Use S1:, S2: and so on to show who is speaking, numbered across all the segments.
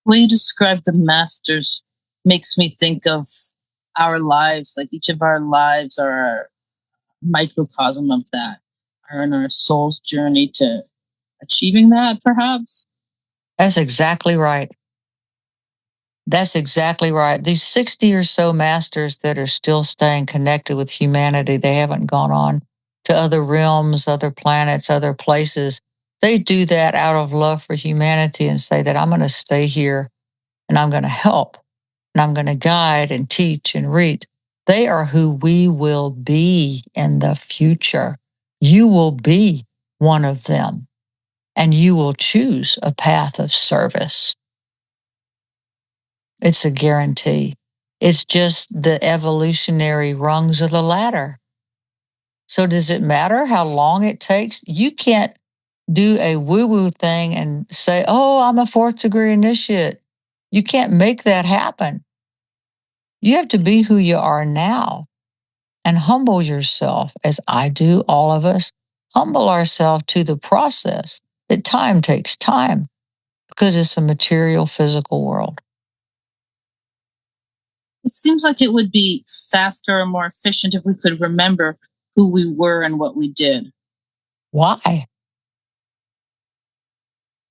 S1: The way you describe the masters makes me think of our lives, like each of our lives are a microcosm of that, are in our soul's journey to achieving that, perhaps.
S2: That's exactly right. That's exactly right. These 60 or so masters that are still staying connected with humanity, they haven't gone on to other realms, other planets, other places. They do that out of love for humanity and say that I'm going to stay here and I'm going to help and I'm going to guide and teach and read. They are who we will be in the future. You will be one of them and you will choose a path of service. It's a guarantee. It's just the evolutionary rungs of the ladder. So, does it matter how long it takes? You can't do a woo woo thing and say, oh, I'm a fourth degree initiate. You can't make that happen. You have to be who you are now and humble yourself, as I do, all of us, humble ourselves to the process that time takes time because it's a material, physical world.
S1: It seems like it would be faster and more efficient if we could remember who we were and what we did.
S2: Why?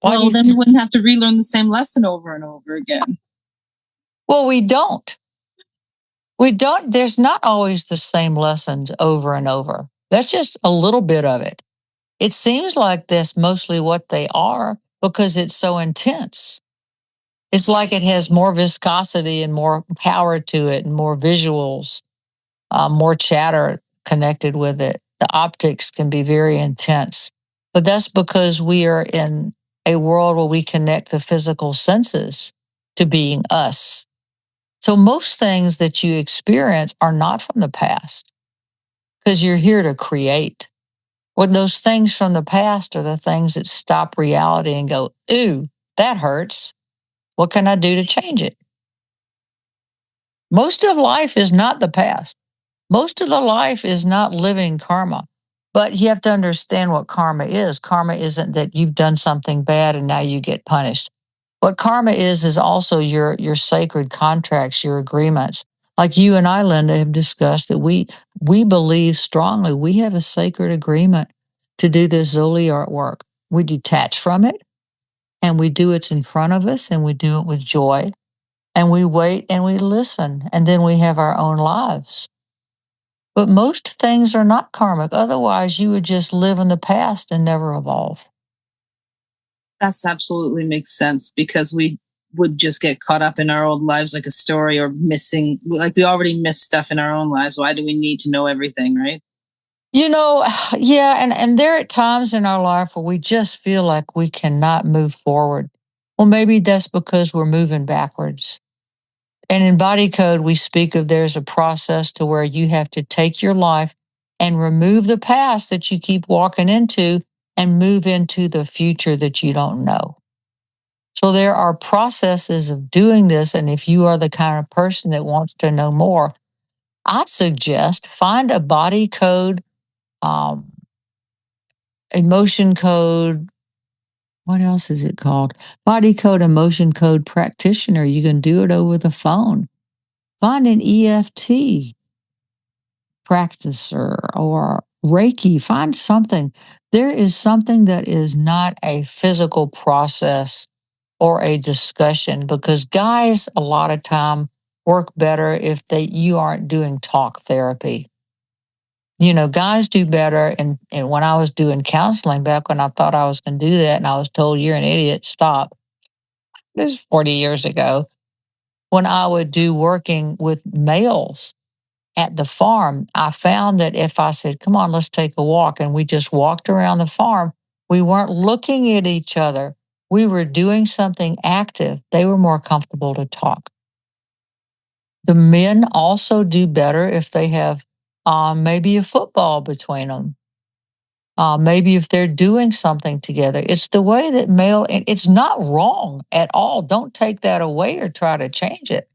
S2: Why do
S1: Well,
S2: you
S1: then we wouldn't have to relearn the same lesson over and over again.
S2: Well, we don't. We don't. There's not always the same lessons over and over. That's just a little bit of it. It seems like that's mostly what they are because it's so intense. It's like it has more viscosity and more power to it and more visuals, more chatter connected with it. The optics can be very intense. But that's because we are in a world where we connect the physical senses to being us. So most things that you experience are not from the past because you're here to create. When those things from the past are the things that stop reality and go, ooh, that hurts. What can I do to change it? Most of life is not the past. Most of the life is not living karma. But you have to understand what karma is. Karma isn't that you've done something bad and now you get punished. What karma is also your sacred contracts, your agreements. Like you and I, Linda, have discussed that we believe strongly we have a sacred agreement to do this Zoli artwork. We detach from it and we do it in front of us and we do it with joy and we wait and we listen and then we have our own lives. But most things are not karmic. Otherwise, you would just live in the past and never evolve.
S1: That's absolutely makes sense because we would just get caught up in our old lives like a story or missing, like we already miss stuff in our own lives. Why do we need to know everything, right?
S2: You know, yeah, and there are times in our life where we just feel like we cannot move forward. Well, maybe that's because we're moving backwards. And in body code, we speak of there's a process to where you have to take your life and remove the past that you keep walking into and move into the future that you don't know. So there are processes of doing this. And if you are the kind of person that wants to know more, I suggest find a body code, um, emotion code. What else is it called? Body code, emotion code practitioner. You can do it over the phone. Find an EFT practicer or Reiki. Find something. There is something that is not a physical process or a discussion because guys a lot of time work better if you aren't doing talk therapy. You know, guys do better. And when I was doing counseling back when I thought I was going to do that and I was told you're an idiot, stop. This is 40 years ago. When I would do working with males at the farm, I found that if I said, come on, let's take a walk, and we just walked around the farm, we weren't looking at each other. We were doing something active. They were more comfortable to talk. The men also do better if they have maybe a football between them. Maybe if they're doing something together. It's the way that and it's not wrong at all. Don't take that away or try to change it.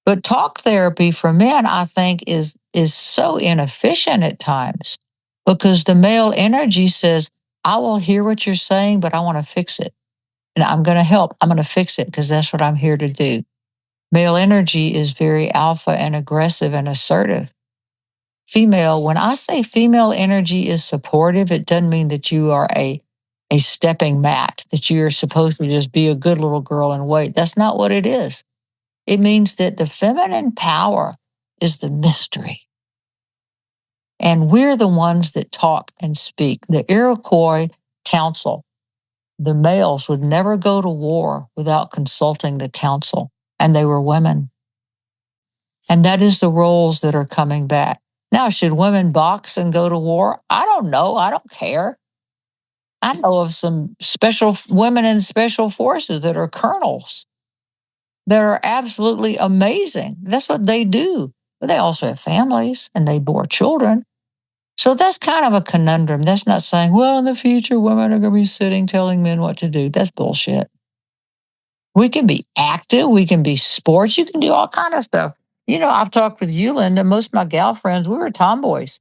S2: But talk therapy for men, I think, is so inefficient at times because the male energy says, I will hear what you're saying, but I want to fix it. and I'm going to help. I'm going to fix it because that's what I'm here to do. Male energy is very alpha and aggressive and assertive. Female, when I say female energy is supportive, it doesn't mean that you are a stepping mat, that you're supposed to just be a good little girl and wait. That's not what it is. It means that the feminine power is the mystery. And we're the ones that talk and speak. The Iroquois Council, the males would never go to war without consulting the council, and they were women. And that is the roles that are coming back. Now, should women box and go to war? I don't know. I don't care. I know of some special women in special forces that are colonels that are absolutely amazing. That's what they do. But they also have families and they bore children. So that's kind of a conundrum. That's not saying, well, in the future, women are going to be sitting telling men what to do. That's bullshit. We can be active. We can be sports. You can do all kind of stuff. I've talked with you, Linda. Most of my gal friends, we were tomboys.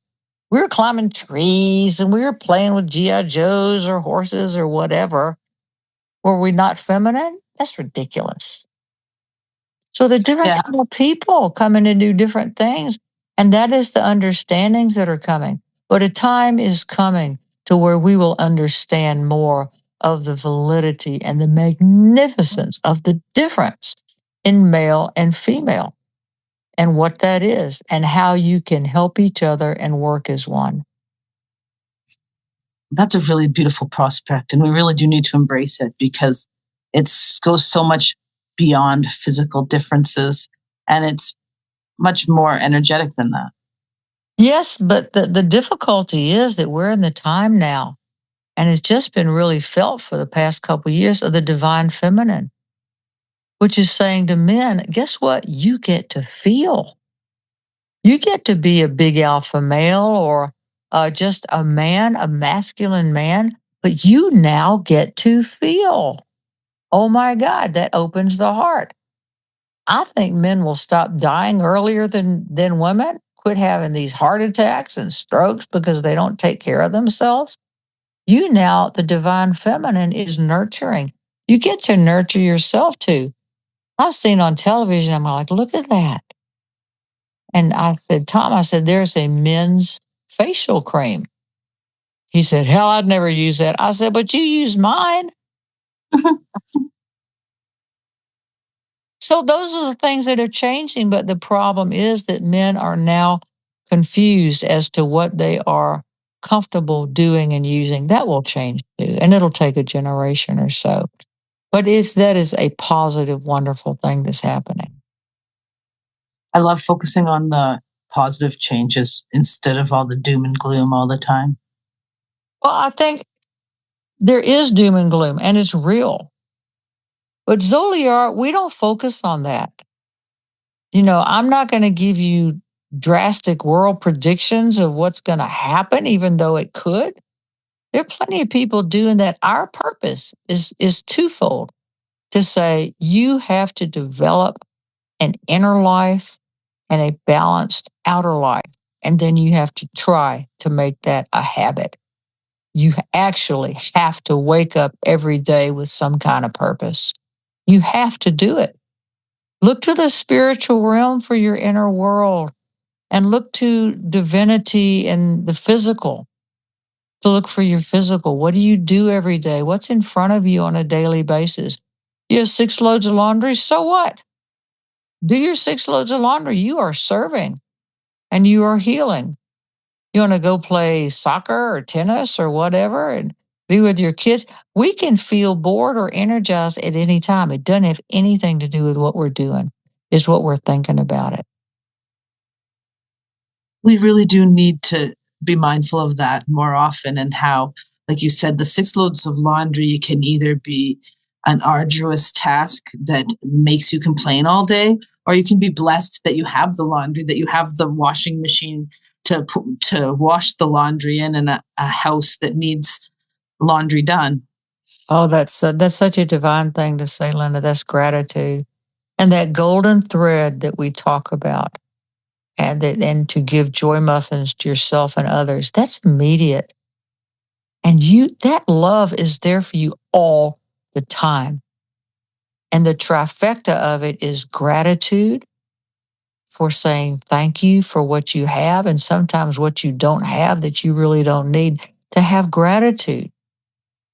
S2: We were climbing trees and we were playing with G.I. Joes or horses or whatever. Were we not feminine? That's ridiculous. So the different kind of people coming to do different things. And that is the understandings that are coming. But a time is coming to where we will understand more of the validity and the magnificence of the difference in male and female and what that is and how you can help each other and work as one.
S1: That's a really beautiful prospect. And we really do need to embrace it because it goes so much beyond physical differences. And it's much more energetic than that.
S2: Yes, but the difficulty is that we're in the time now, and it's just been really felt for the past couple of years of the divine feminine, which is saying to men, guess what? You get to feel. You get to be a big alpha male or just a man, a masculine man, but you now get to feel. Oh my God, that opens the heart. I think men will stop dying earlier than women, quit having these heart attacks and strokes because they don't take care of themselves. You now, the divine feminine is nurturing. You get to nurture yourself too. I've seen on television, I'm like, look at that. And I said, Tom, there's a men's facial cream. He said, hell, I'd never use that. I said, but you use mine. So those are the things that are changing. But the problem is that men are now confused as to what they are comfortable doing and using. That will change too. And it'll take a generation or so. But that is a positive, wonderful thing that's happening.
S1: I love focusing on the positive changes instead of all the doom and gloom all the time.
S2: Well, I think there is doom and gloom, and it's real. But Zoliar, we don't focus on that. I'm not going to give you drastic world predictions of what's going to happen, even though it could. There are plenty of people doing that. Our purpose is twofold: to say you have to develop an inner life and a balanced outer life. And then you have to try to make that a habit. You actually have to wake up every day with some kind of purpose. You have to do it. Look to the spiritual realm for your inner world and look to divinity and the physical to look for your physical. What do you do every day? What's in front of you on a daily basis? You have 6 loads of laundry, so what? Do your 6 loads of laundry. You are serving and you are healing. You want to go play soccer or tennis or whatever and be with your kids. We can feel bored or energized at any time. It doesn't have anything to do with what we're doing. It's what we're thinking about it.
S1: We really do need to be mindful of that more often, and how, like you said, the 6 loads of laundry can either be an arduous task that makes you complain all day, or you can be blessed that you have the laundry, that you have the washing machine to wash the laundry in a house that needs laundry done.
S2: Oh, that's such a divine thing to say, Linda. That's gratitude. And that golden thread that we talk about, and to give joy muffins to yourself and others, that's immediate. And that love is there for you all the time. And the trifecta of it is gratitude for saying thank you for what you have, and sometimes what you don't have that you really don't need, to have gratitude.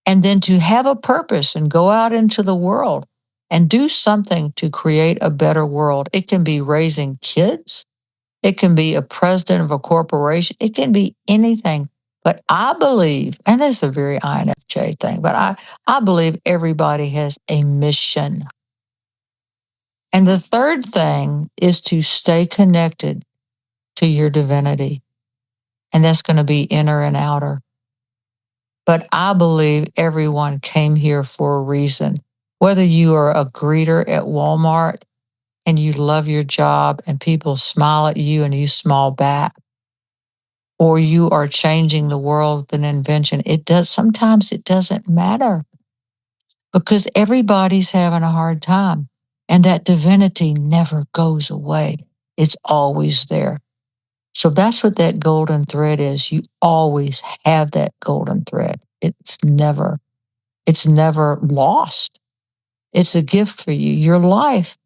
S2: And then to have a purpose and go out into the world and do something to create a better world. It can be raising kids. It can be a president of a corporation. It can be anything. But I believe, and this is a very INFJ thing, but I believe everybody has a mission. And the third thing is to stay connected to your divinity. And that's going to be inner and outer. But I believe everyone came here for a reason. Whether you are a greeter at Walmart and you love your job and people smile at you and you smile back, or you are changing the world with an invention, sometimes it doesn't matter, because everybody's having a hard time. And that divinity never goes away. It's always there. So that's what that golden thread is. You always have that golden thread. It's never lost. It's a gift for you. Your life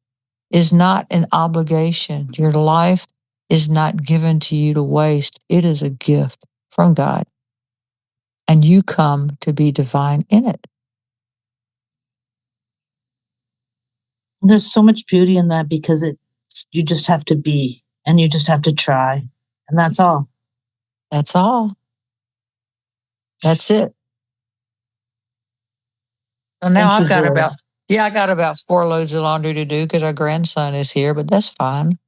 S2: is not an obligation. Your life is not given to you to waste. It is a gift from God. And you come to be divine in it.
S1: There's so much beauty in that, because you just have to be, and you just have to try. And that's all.
S2: That's all. That's it. So now I got about 4 loads of laundry to do because our grandson is here, but that's fine.